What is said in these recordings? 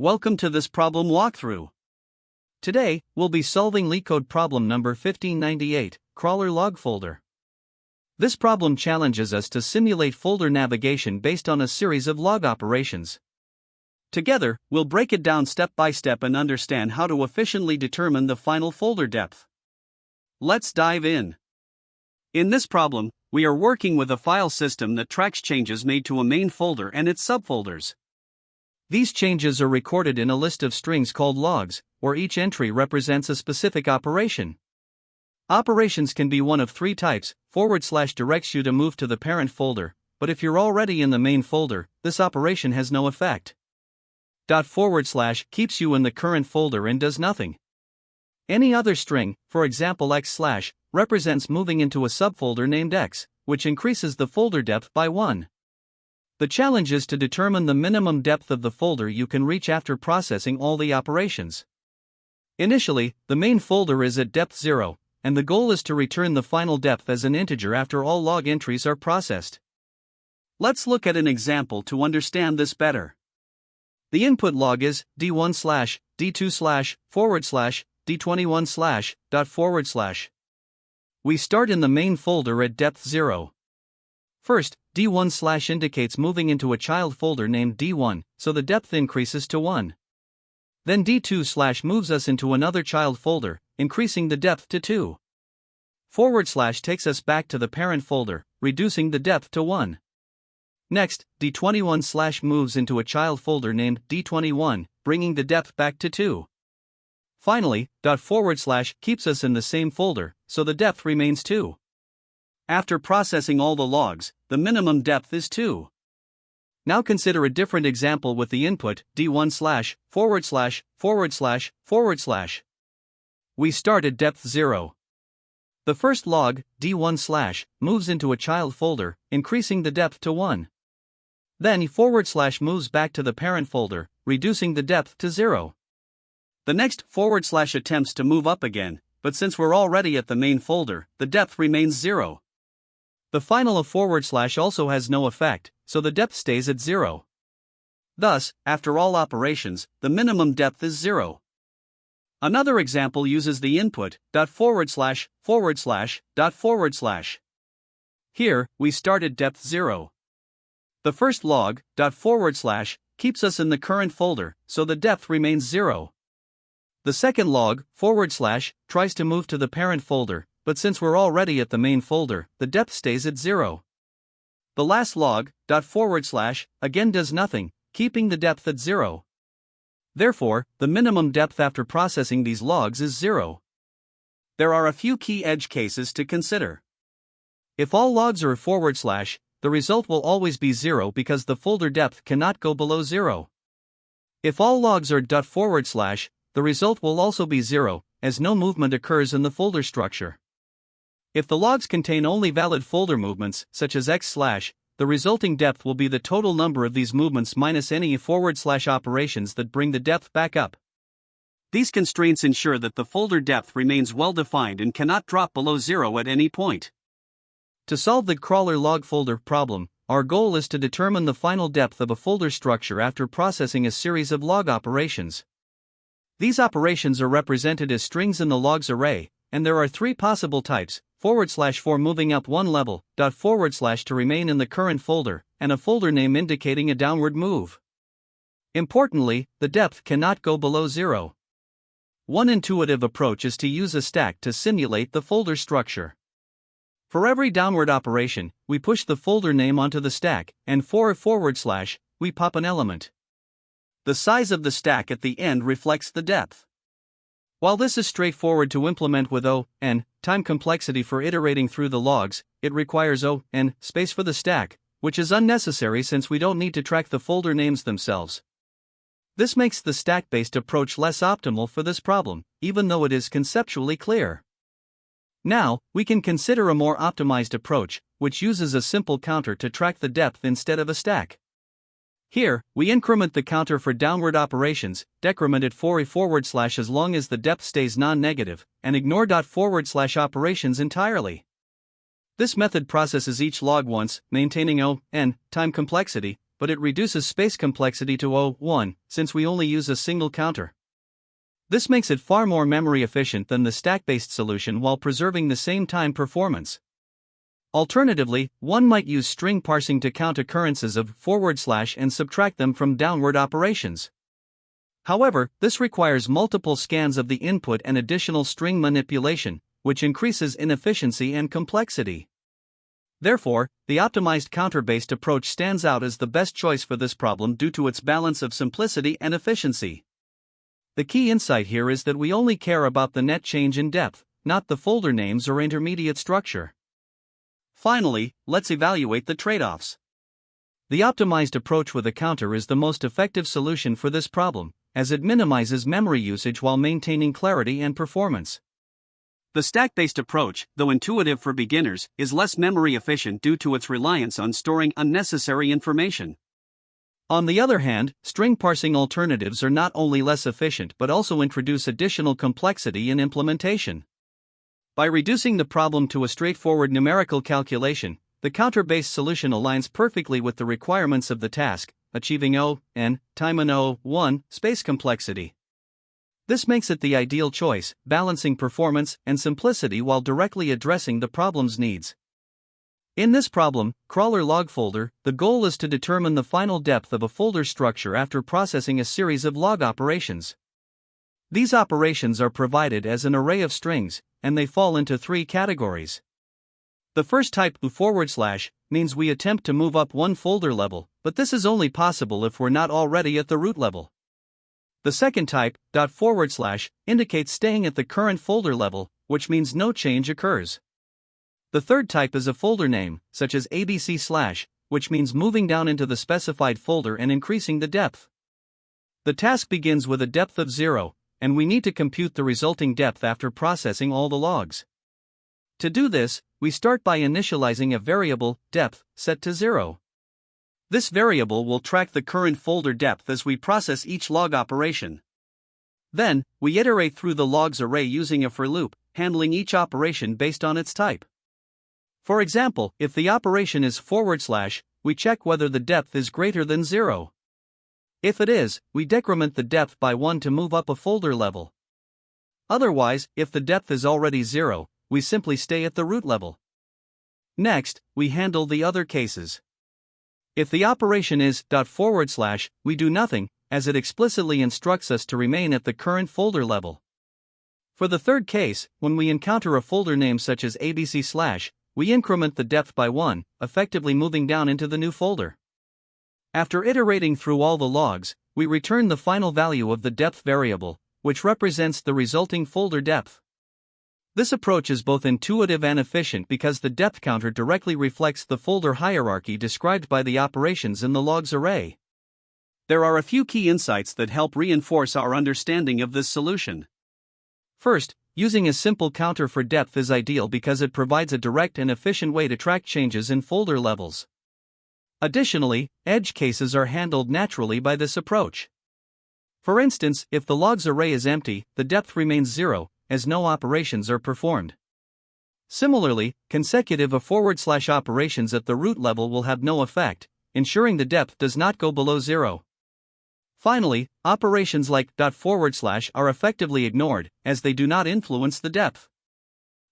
Welcome to this problem walkthrough. Today, we'll be solving LeetCode problem number 1598, Crawler Log Folder. This problem challenges us to simulate folder navigation based on a series of log operations. Together, we'll break it down step by step and understand how to efficiently determine the final folder depth. Let's dive in. In this problem, we are working with a file system that tracks changes made to a main folder and its subfolders. These changes are recorded in a list of strings called logs, where each entry represents a specific operation. Operations can be one of three types: / directs you to move to the parent folder, but if you're already in the main folder, this operation has no effect. / keeps you in the current folder and does nothing. Any other string, for example x/, represents moving into a subfolder named x, which increases the folder depth by 1. The challenge is to determine the minimum depth of the folder you can reach after processing all the operations. Initially, the main folder is at depth 0, and the goal is to return the final depth as an integer after all log entries are processed. Let's look at an example to understand this better. The input log is d1/, d2/, d21/. We start in the main folder at depth 0. First, d1/ indicates moving into a child folder named d1, so the depth increases to 1. Then d2/ moves us into another child folder, increasing the depth to 2. / takes us back to the parent folder, reducing the depth to 1. Next, d21/ moves into a child folder named d21, bringing the depth back to 2. Finally, / keeps us in the same folder, so the depth remains 2. After processing all the logs, the minimum depth is 2. Now consider a different example with the input d1/. We start at depth 0. The first log, d1/, moves into a child folder, increasing the depth to 1. Then / moves back to the parent folder, reducing the depth to 0. The next / attempts to move up again, but since we're already at the main folder, the depth remains 0. The final of / also has no effect, so the depth stays at 0. Thus, after all operations, the minimum depth is 0. Another example uses the input .. Here, we start at depth 0. The first log .. keeps us in the current folder, so the depth remains 0. The second log .. tries to move to the parent folder, but since we're already at the main folder, the depth stays at 0. The last log .. again does nothing, keeping the depth at 0. Therefore, the minimum depth after processing these logs is 0. There are a few key edge cases to consider. If all logs are /, the result will always be 0 because the folder depth cannot go below 0. If all logs are ./, the result will also be 0, as no movement occurs in the folder structure. If the logs contain only valid folder movements, such as x/, the resulting depth will be the total number of these movements minus any / operations that bring the depth back up. These constraints ensure that the folder depth remains well defined and cannot drop below 0 at any point. To solve the crawler log folder problem, our goal is to determine the final depth of a folder structure after processing a series of log operations. These operations are represented as strings in the logs array, and there are three possible types: /for moving up one level, / to remain in the current folder, and a folder name indicating a downward move. Importantly, the depth cannot go below 0. One intuitive approach is to use a stack to simulate the folder structure. For every downward operation, we push the folder name onto the stack, and for /, we pop an element. The size of the stack at the end reflects the depth. While this is straightforward to implement with O(n) time complexity for iterating through the logs, it requires O(n) space for the stack, which is unnecessary since we don't need to track the folder names themselves. This makes the stack-based approach less optimal for this problem, even though it is conceptually clear. Now, we can consider a more optimized approach, which uses a simple counter to track the depth instead of a stack. Here, we increment the counter for downward operations, decrement it for /, as long as the depth stays non-negative, and ignore .. operations entirely. This method processes each log once, maintaining O(n) time complexity, but it reduces space complexity to 1, since we only use a single counter. This makes it far more memory efficient than the stack-based solution while preserving the same time performance. Alternatively, one might use string parsing to count occurrences of / and subtract them from downward operations. However, this requires multiple scans of the input and additional string manipulation, which increases inefficiency and complexity. Therefore, the optimized counter-based approach stands out as the best choice for this problem due to its balance of simplicity and efficiency. The key insight here is that we only care about the net change in depth, not the folder names or intermediate structure. Finally, let's evaluate the trade-offs. The optimized approach with a counter is the most effective solution for this problem, as it minimizes memory usage while maintaining clarity and performance. The stack-based approach, though intuitive for beginners, is less memory efficient due to its reliance on storing unnecessary information. On the other hand, string parsing alternatives are not only less efficient but also introduce additional complexity in implementation. By reducing the problem to a straightforward numerical calculation, the counter-based solution aligns perfectly with the requirements of the task, achieving n time and 1 space complexity. This makes it the ideal choice, balancing performance and simplicity while directly addressing the problem's needs. In this problem, crawler log folder, the goal is to determine the final depth of a folder structure after processing a series of log operations. These operations are provided as an array of strings, and they fall into three categories. The first type, / means we attempt to move up one folder level, but this is only possible if we're not already at the root level. The second type, /, indicates staying at the current folder level, which means no change occurs. The third type is a folder name, such as abc/, which means moving down into the specified folder and increasing the depth. The task begins with a depth of 0, and we need to compute the resulting depth after processing all the logs. To do this, we start by initializing a variable, depth, set to 0. This variable will track the current folder depth as we process each log operation. Then, we iterate through the logs array using a for loop, handling each operation based on its type. For example, if the operation is /, we check whether the depth is greater than 0. If it is, we decrement the depth by 1 to move up a folder level. Otherwise, if the depth is already 0, we simply stay at the root level. Next, we handle the other cases. If the operation is /, we do nothing, as it explicitly instructs us to remain at the current folder level. For the third case, when we encounter a folder name such as abc/, we increment the depth by 1, effectively moving down into the new folder. After iterating through all the logs, we return the final value of the depth variable, which represents the resulting folder depth. This approach is both intuitive and efficient because the depth counter directly reflects the folder hierarchy described by the operations in the logs array. There are a few key insights that help reinforce our understanding of this solution. First, using a simple counter for depth is ideal because it provides a direct and efficient way to track changes in folder levels. Additionally, edge cases are handled naturally by this approach. For instance, if the logs array is empty, the depth remains 0, as no operations are performed. Similarly, consecutive / operations at the root level will have no effect, ensuring the depth does not go below 0. Finally, operations like // are effectively ignored, as they do not influence the depth.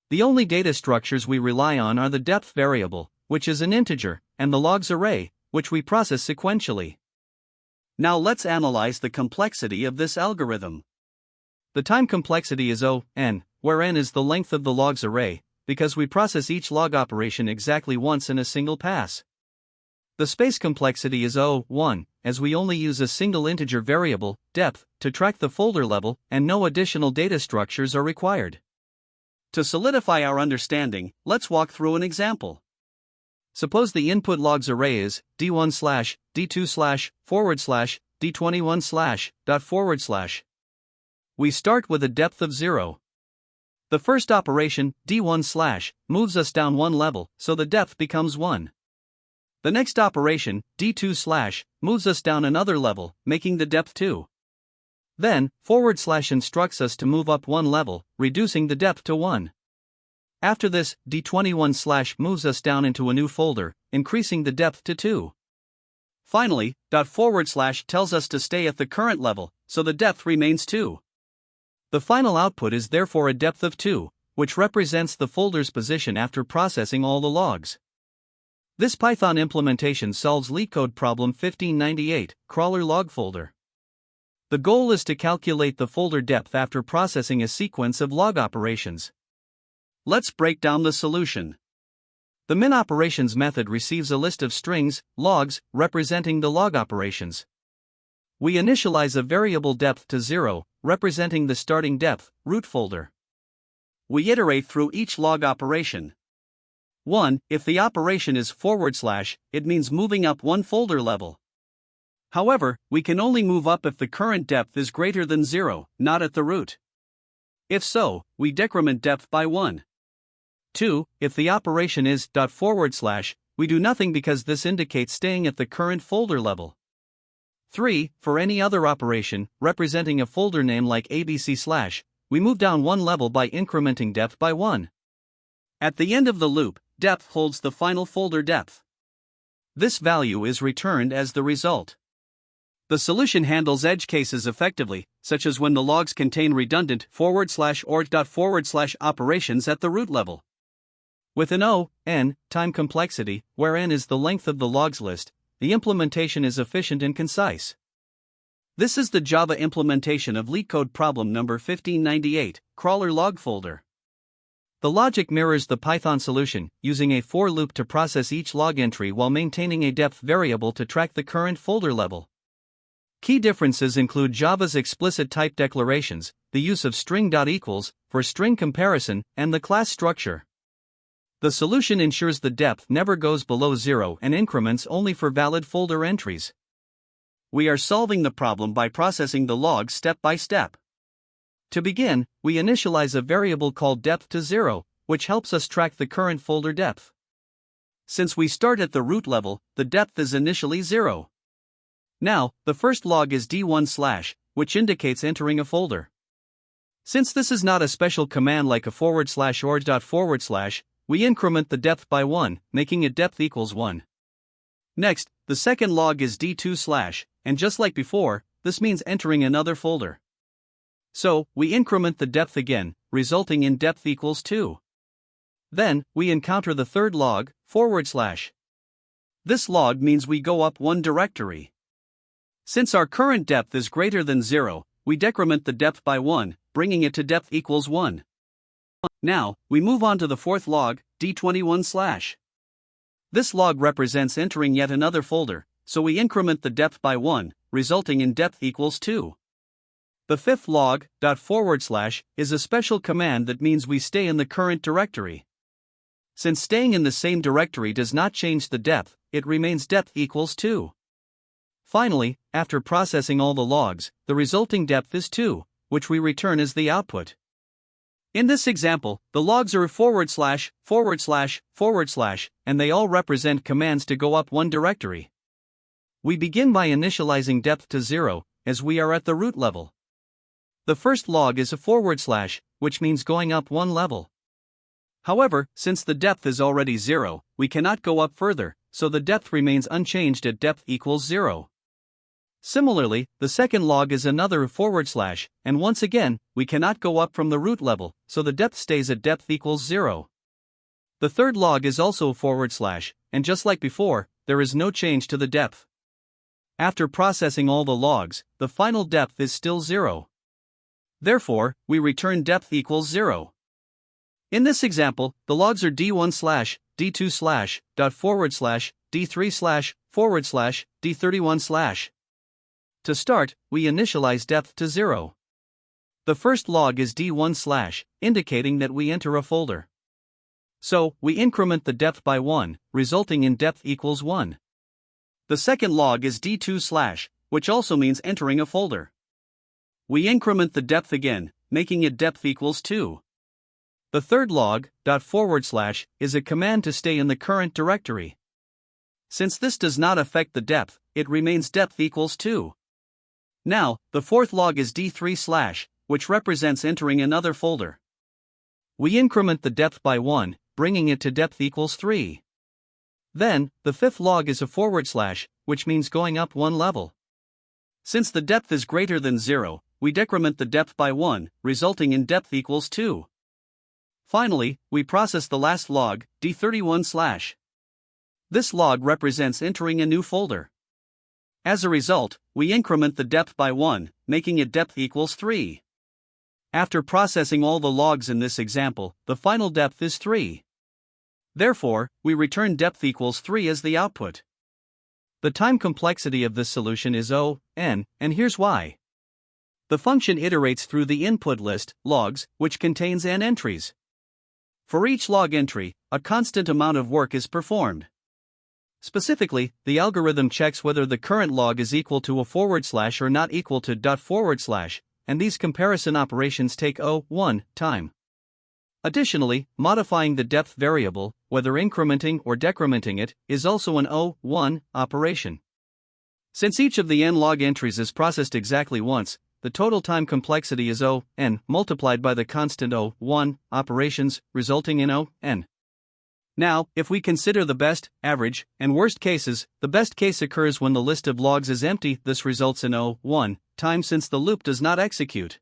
The only data structures we rely on are the depth variable, which is an integer, and the logs array, which we process sequentially. Now let's analyze the complexity of this algorithm. The time complexity is n, where n is the length of the logs array, because we process each log operation exactly once in a single pass. The space complexity is 1, as we only use a single integer variable, depth, to track the folder level, and no additional data structures are required. To solidify our understanding, let's walk through an example. Suppose the input logs array is d1/, d2/, / d21/, . We start with a depth of 0. The first operation, d1/, moves us down one level, so the depth becomes 1. The next operation, d2/, moves us down another level, making the depth 2. Then, / instructs us to move up one level, reducing the depth to 1. After this, d21/ moves us down into a new folder, increasing the depth to 2. Finally, // tells us to stay at the current level, so the depth remains 2. The final output is therefore a depth of 2, which represents the folder's position after processing all the logs. This Python implementation solves LeetCode problem 1598, crawler log folder. The goal is to calculate the folder depth after processing a sequence of log operations. Let's break down the solution. The min operations method receives a list of strings, logs, representing the log operations. We initialize a variable depth to 0, representing the starting depth, root folder. We iterate through each log operation. 1. If the operation is /, it means moving up one folder level. However, we can only move up if the current depth is greater than 0, not at the root. If so, we decrement depth by 1. 2. If the operation is // we do nothing because this indicates staying at the current folder level. 3. For any other operation, representing a folder name like abc/, we move down one level by incrementing depth by 1. At the end of the loop, depth holds the final folder depth. This value is returned as the result. The solution handles edge cases effectively, such as when the logs contain redundant / or ./ operations at the root level. With an O(n) time complexity, where n is the length of the logs list, the implementation is efficient and concise. This is the Java implementation of LeetCode problem number 1598, crawler log folder. The logic mirrors the Python solution, using a for loop to process each log entry while maintaining a depth variable to track the current folder level. Key differences include Java's explicit type declarations, the use of string.equals for string comparison, and the class structure. The solution ensures the depth never goes below 0 and increments only for valid folder entries. We are solving the problem by processing the logs step by step. To begin, we initialize a variable called depth to 0, which helps us track the current folder depth. Since we start at the root level, the depth is initially 0. Now, the first log is d1/, which indicates entering a folder. Since this is not a special command like a / or // we increment the depth by 1, making it depth equals 1. Next, the second log is d2/, and just like before, this means entering another folder. So, we increment the depth again, resulting in depth equals 2. Then, we encounter the third log, /. This log means we go up one directory. Since our current depth is greater than 0, we decrement the depth by 1, bringing it to depth equals 1. Now, we move on to the fourth log, d21/. This log represents entering yet another folder, so we increment the depth by 1, resulting in depth equals 2. The fifth log, // is a special command that means we stay in the current directory. Since staying in the same directory does not change the depth, it remains depth equals 2. Finally, after processing all the logs, the resulting depth is 2, which we return as the output. In this example, the logs are // and they all represent commands to go up one directory. We begin by initializing depth to 0, as we are at the root level. The first log is a /, which means going up one level. However, since the depth is already 0, we cannot go up further, so the depth remains unchanged at depth equals 0. Similarly, the second log is another /, and once again, we cannot go up from the root level, so the depth stays at depth equals 0. The third log is also a /, and just like before, there is no change to the depth. After processing all the logs, the final depth is still 0. Therefore, we return depth equals 0. In this example, the logs are d1/, d2/, ./, d3/, / d31/. To start, we initialize depth to 0. The first log is d1/, indicating that we enter a folder. So, we increment the depth by 1, resulting in depth equals 1. The second log is d2/, which also means entering a folder. We increment the depth again, making it depth equals 2. The third log, // is a command to stay in the current directory. Since this does not affect the depth, it remains depth equals 2. Now, the fourth log is d3/, which represents entering another folder. We increment the depth by 1, bringing it to depth equals 3. Then, the fifth log is a forward slash, which means going up one level. Since the depth is greater than 0, we decrement the depth by 1, resulting in depth equals 2. Finally, we process the last log, d31 slash. This log represents entering a new folder. As a result, we increment the depth by 1, making it depth equals 3. After processing all the logs in this example, the final depth is 3. Therefore, we return depth equals 3 as the output. The time complexity of this solution is O, n, and here's why. The function iterates through the input list, logs, which contains n entries. For each log entry, a constant amount of work is performed. Specifically, the algorithm checks whether the current log is equal to a forward slash or not equal to dot forward slash, and these comparison operations take O1 time. Additionally, modifying the depth variable, whether incrementing or decrementing it, is also an O1 operation. Since each of the n log entries is processed exactly once, the total time complexity is O(n) multiplied by the constant O1 operations, resulting in O(n). Now, if we consider the best, average, and worst cases, the best case occurs when the list of logs is empty. This results in O1 time since the loop does not execute.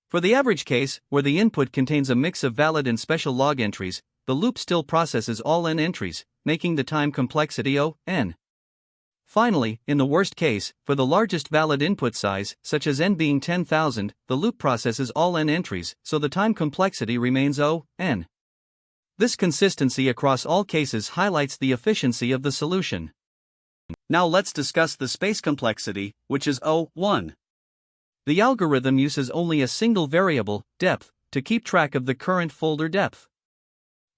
For the average case, where the input contains a mix of valid and special log entries, the loop still processes all n entries, making the time complexity O(n). Finally, in the worst case, for the largest valid input size, such as n being 10,000, the loop processes all n entries, so the time complexity remains O(n). This consistency across all cases highlights the efficiency of the solution. Now let's discuss the space complexity, which is O(1). The algorithm uses only a single variable, depth, to keep track of the current folder depth.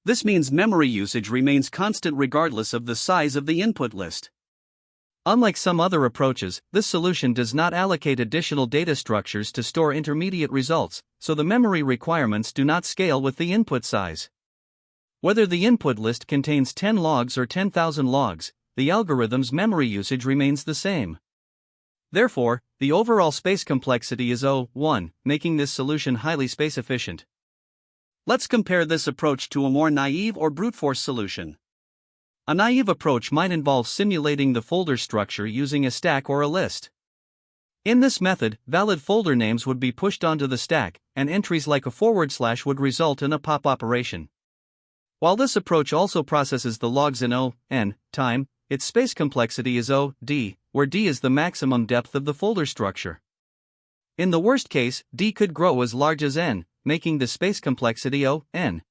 This means memory usage remains constant regardless of the size of the input list. Unlike some other approaches, this solution does not allocate additional data structures to store intermediate results, so the memory requirements do not scale with the input size. Whether the input list contains 10 logs or 10,000 logs, the algorithm's memory usage remains the same. Therefore, the overall space complexity is O(1), making this solution highly space efficient. Let's compare this approach to a more naive or brute force solution. A naive approach might involve simulating the folder structure using a stack or a list. In this method, valid folder names would be pushed onto the stack, and entries like a forward slash would result in a pop operation. While this approach also processes the logs in O(n) time, its space complexity is O(d), where d is the maximum depth of the folder structure. In the worst case, d could grow as large as n, making the space complexity O(n).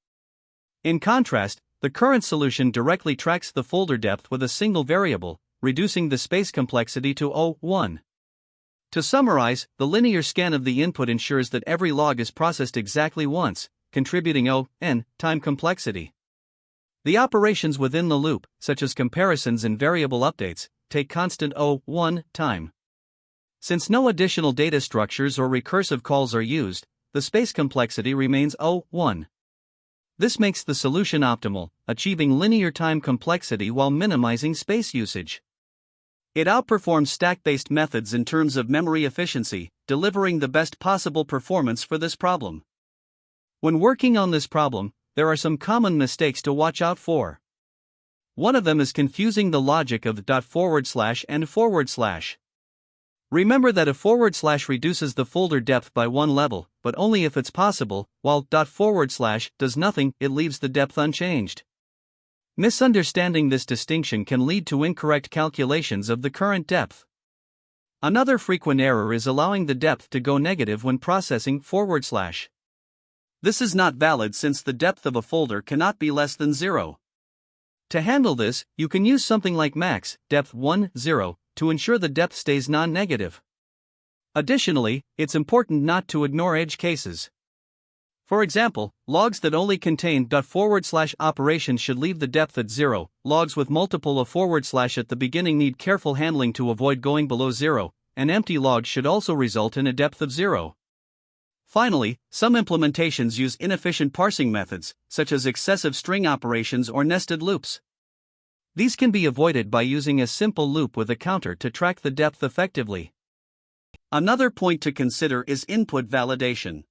In contrast, the current solution directly tracks the folder depth with a single variable, reducing the space complexity to O(1). To summarize, the linear scan of the input ensures that every log is processed exactly once, contributing O(n) time complexity. The operations within the loop, such as comparisons and variable updates, take constant O(1) time. Since no additional data structures or recursive calls are used, the space complexity remains O(1). This makes the solution optimal, achieving linear time complexity while minimizing space usage. It outperforms stack-based methods in terms of memory efficiency, delivering the best possible performance for this problem. When working on this problem, there are some common mistakes to watch out for. One of them is confusing the logic of dot forward slash and forward slash. Remember that a forward slash reduces the folder depth by one level, but only if it's possible, while dot forward slash does nothing, it leaves the depth unchanged. Misunderstanding this distinction can lead to incorrect calculations of the current depth. Another frequent error is allowing the depth to go negative when processing forward slash. This is not valid since the depth of a folder cannot be less than 0. To handle this, you can use something like max, depth 1, 0, to ensure the depth stays non-negative. Additionally, it's important not to ignore edge cases. For example, logs that only contain dot forward slash operations should leave the depth at 0, logs with multiple of forward slash at the beginning need careful handling to avoid going below 0, and empty logs should also result in a depth of 0. Finally, some implementations use inefficient parsing methods, such as excessive string operations or nested loops. These can be avoided by using a simple loop with a counter to track the depth effectively. Another point to consider is input validation.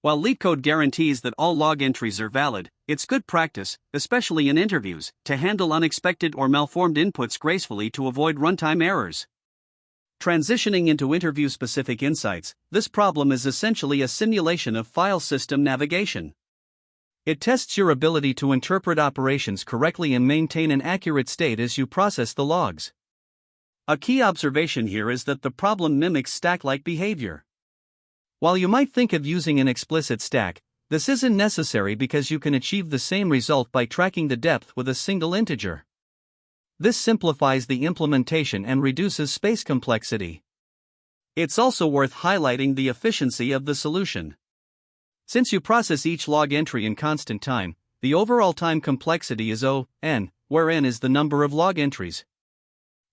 While LeetCode guarantees that all log entries are valid, it's good practice, especially in interviews, to handle unexpected or malformed inputs gracefully to avoid runtime errors. Transitioning into interview-specific insights, this problem is essentially a simulation of file system navigation. It tests your ability to interpret operations correctly and maintain an accurate state as you process the logs. A key observation here is that the problem mimics stack-like behavior. While you might think of using an explicit stack, this isn't necessary because you can achieve the same result by tracking the depth with a single integer. This simplifies the implementation and reduces space complexity. It's also worth highlighting the efficiency of the solution. Since you process each log entry in constant time, the overall time complexity is O(n), where n is the number of log entries.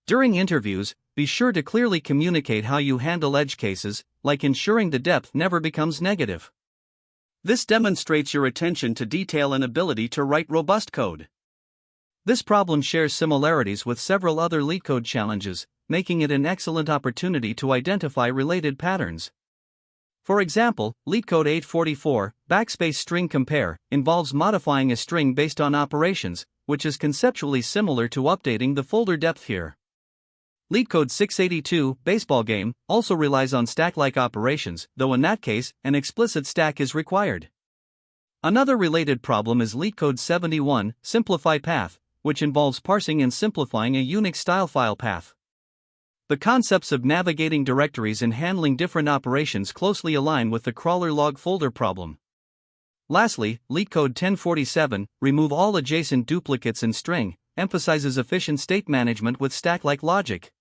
During interviews, be sure to clearly communicate how you handle edge cases, like ensuring the depth never becomes negative. This demonstrates your attention to detail and ability to write robust code. This problem shares similarities with several other LeetCode challenges, making it an excellent opportunity to identify related patterns. For example, LeetCode 844, \string compare, involves modifying a string based on operations, which is conceptually similar to updating the folder depth here. LeetCode 682, baseball game, also relies on stack-like operations, though in that case, an explicit stack is required. Another related problem is LeetCode 71, simplify path, which involves parsing and simplifying a Unix-style file path. The concepts of navigating directories and handling different operations closely align with the crawler log folder problem. Lastly, LeetCode 1047, remove all adjacent duplicates in string, emphasizes efficient state management with stack-like logic.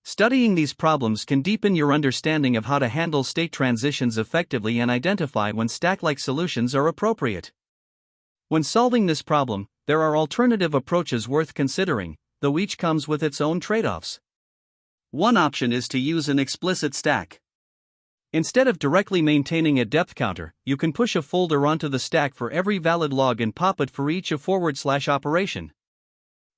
Studying these problems can deepen your understanding of how to handle state transitions effectively and identify when stack-like solutions are appropriate. When solving this problem, there are alternative approaches worth considering, though each comes with its own trade-offs. One option is to use an explicit stack. Instead of directly maintaining a depth counter, you can push a folder onto the stack for every valid log and pop it for each operation.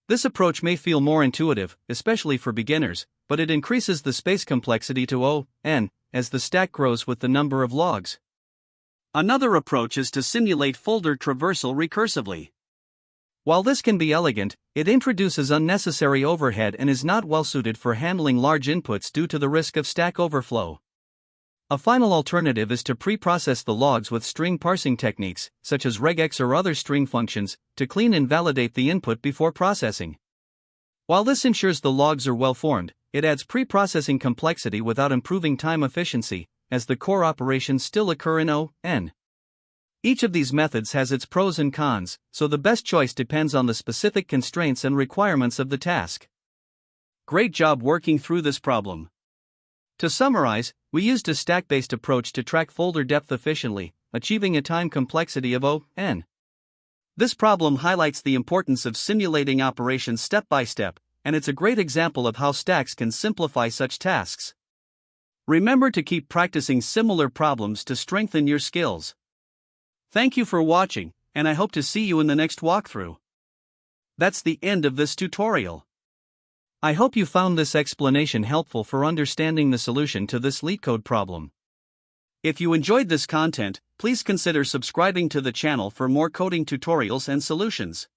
This approach may feel more intuitive, especially for beginners, but it increases the space complexity to O(n) as the stack grows with the number of logs. Another approach is to simulate folder traversal recursively. While this can be elegant, it introduces unnecessary overhead and is not well suited for handling large inputs due to the risk of stack overflow. A final alternative is to pre-process the logs with string parsing techniques, such as regex or other string functions, to clean and validate the input before processing. While this ensures the logs are well formed, it adds pre-processing complexity without improving time efficiency, as the core operations still occur in O(n). Each of these methods has its pros and cons, so the best choice depends on the specific constraints and requirements of the task. Great job working through this problem. To summarize, we used a stack-based approach to track folder depth efficiently, achieving a time complexity of O(n). This problem highlights the importance of simulating operations step by step, and it's a great example of how stacks can simplify such tasks. Remember to keep practicing similar problems to strengthen your skills. Thank you for watching, and I hope to see you in the next walkthrough. That's the end of this tutorial. I hope you found this explanation helpful for understanding the solution to this LeetCode problem. If you enjoyed this content, please consider subscribing to the channel for more coding tutorials and solutions.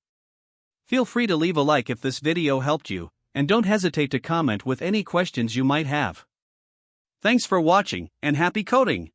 Feel free to leave a like if this video helped you, and don't hesitate to comment with any questions you might have. Thanks for watching, and happy coding!